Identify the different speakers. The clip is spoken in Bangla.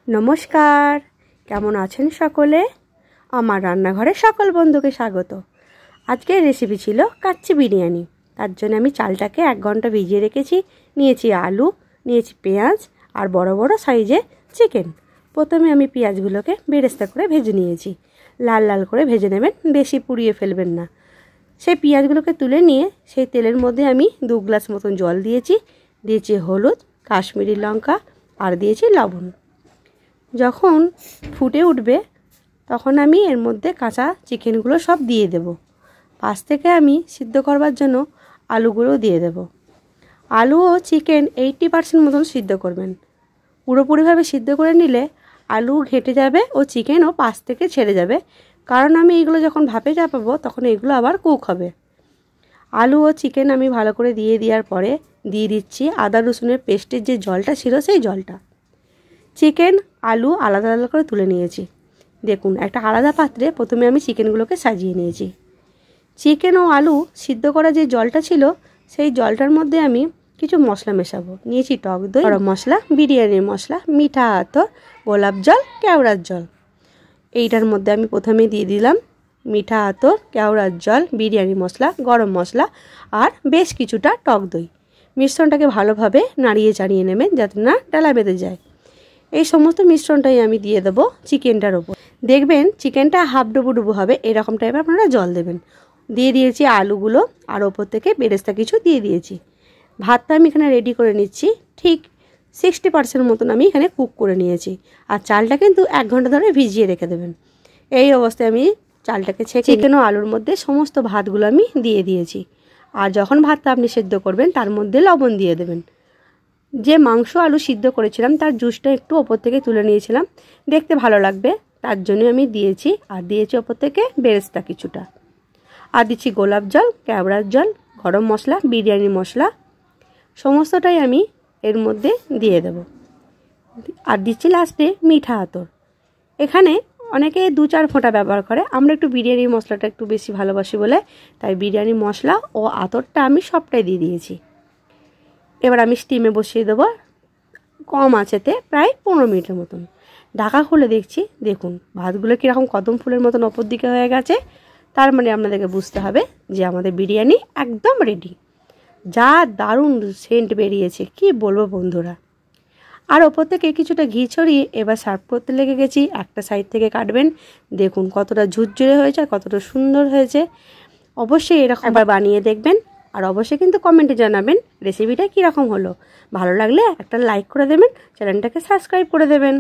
Speaker 1: नमस्कार केमन आছেন सकले आमार रान्नाघरे सकल बंधुके स्वागत। आजकेर रेसिपि छिलो काच्ची बिरियानी। तार जोन्नो आमि चालटाके 1 घंटा भिजिए रेखेछि। नियेछि आलू, नियेछि पेঁয়াজ और बड़ बड़ साइजे चिकेन। प्रथमे आमि पेঁয়াজগুলোকে बेरेस्ता करे भेजे नियेछि। लाल लाल करे भेजे नेबेन, बेशी पुड़िए फेलबेन ना। सेई पेঁয়াজগুলোকে तुले निये सेई तेलेर मধ্যে आमि 2 ग्लास मतन जल दियेछि। दियेछि हलुद, काश्मीरी लंका और दियेछि लवण। যখন ফুটে উঠবে তখন আমি এর মধ্যে কাঁচা চিকেনগুলো সব দিয়ে দেব। পাশ থেকে আমি সিদ্ধ করবার জন্য আলুগুলো দিয়ে দেব। আলু ও চিকেন 80% মতন সিদ্ধ করবেন। পুরোপুরিভাবে সিদ্ধ করে নিলে আলু ঘেটে যাবে ও চিকেনও পাশ থেকে ছেড়ে যাবে, কারণ আমি এগুলো যখন ভাপে চাপাবো তখন এগুলো আবার কুক হবে। আলু ও চিকেন আমি ভালো করে দিয়ে দেওয়ার পরে দিয়ে দিচ্ছি আদা রসুনের পেস্টের যে জলটা ছিল সেই জলটা। চিকেন आलू आलादा आलादा করে তুলে নিয়েছি। দেখুন একটা আলাদা পাত্রে প্রথমে আমি চিকেনগুলোকে সাজিয়ে নিয়েছি। চিকেন ও আলু সিদ্ধ করা যে জলটা ছিল সেই জলটার মধ্যে আমি কিছু মশলা মেশাবো। নিয়েছি টক দই, গরম মশলা, বিরিয়ানির মশলা, মিঠা আতর, গোলাপ জল, কেওড়ার জল। এইটার মধ্যে আমি প্রথমে দিয়ে দিলাম মিঠা আতর, কেওড়ার জল, বিরিয়ানি মশলা, গরম মশলা আর বেশ কিছুটা টক দই। মিশ্রণটাকে ভালোভাবে নাড়িয়ে চাড়িয়ে নেবেন যাতে না ডালা বেঁধে যায়। এই সমস্ত মিশ্রণটাই আমি দিয়ে দেব চিকেনটার উপর। দেখবেন চিকেনটা হাফ ডুবো ডুবো হবে, এরকম টাইপের আপনারা জল দেবেন। দিয়ে দিয়েছি আলুগুলো আর ওপর থেকে বেরেস্তা কিছু দিয়ে দিয়েছি। ভাতটা আমি এখানে রেডি করে নিচ্ছি। ঠিক 60% মতন আমি এখানে কুক করে নিয়েছি। আর চালটা কিন্তু 1 ঘন্টা ধরে ভিজিয়ে রেখে দেবেন। এই অবস্থায় আমি চালটাকে ছেঁকে চিকেন ও আলুর মধ্যে সমস্ত ভাতগুলো আমি দিয়ে দিয়েছি। আর যখন ভাতটা আপনি সিদ্ধ করবেন তার মধ্যে লবণ দিয়ে দেবেন। যে মাংস আলু সিদ্ধ করেছিলাম তার জুসটা একটু ওপর থেকে তুলে নিয়েছিলাম, দেখতে ভালো লাগবে তার জন্য আমি দিয়েছি। আর দিয়েছি ওপর থেকে বেরেস্তা কিছুটা। আর দিচ্ছি গোলাপ জল, কেওড়ার জল, গরম মশলা, বিরিয়ানি মশলা সমস্তটাই আমি এর মধ্যে দিয়ে দেব। আর দিচ্ছি লাস্টে মিঠা আতর। এখানে অনেকে 2-4 ফোঁটা ব্যবহার করে, আমরা একটু বিরিয়ানির মশলাটা একটু বেশি ভালোবাসি বলে তাই বিরিয়ানি মশলা ও আতরটা আমি সবটাই দিয়ে দিয়েছি। এবার আমি স্টিমে বসিয়ে দেবো কম আঁচেতে প্রায় 15 মিনিটের মতন। ঢাকা খুলে দেখছি, দেখুন ভাতগুলো কীরকম কদম ফুলের মতন ওপর দিকে হয়ে গেছে। তার মানে আপনাদেরকে বুঝতে হবে যে আমাদের বিরিয়ানি একদম রেডি। যা দারুণ সেন্ট বেরিয়েছে কি বলবো বন্ধুরা। আর ওপর থেকে কিছুটা ঘি ছড়িয়ে এবার সার্ভ করতে লেগে গেছি। একটা সাইড থেকে কাটবেন, দেখুন কতটা ঝুরঝুরে হয়েছে আর কতটা সুন্দর হয়েছে। অবশ্যই এরকম একবার বানিয়ে দেখবেন আর অবশ্যই কিন্তু কমেন্টে জানাবেন রেসিপিটা কীরকম হলো। ভালো লাগলে একটা লাইক করে দেবেন, চ্যানেলটাকে সাবস্ক্রাইব করে দেবেন।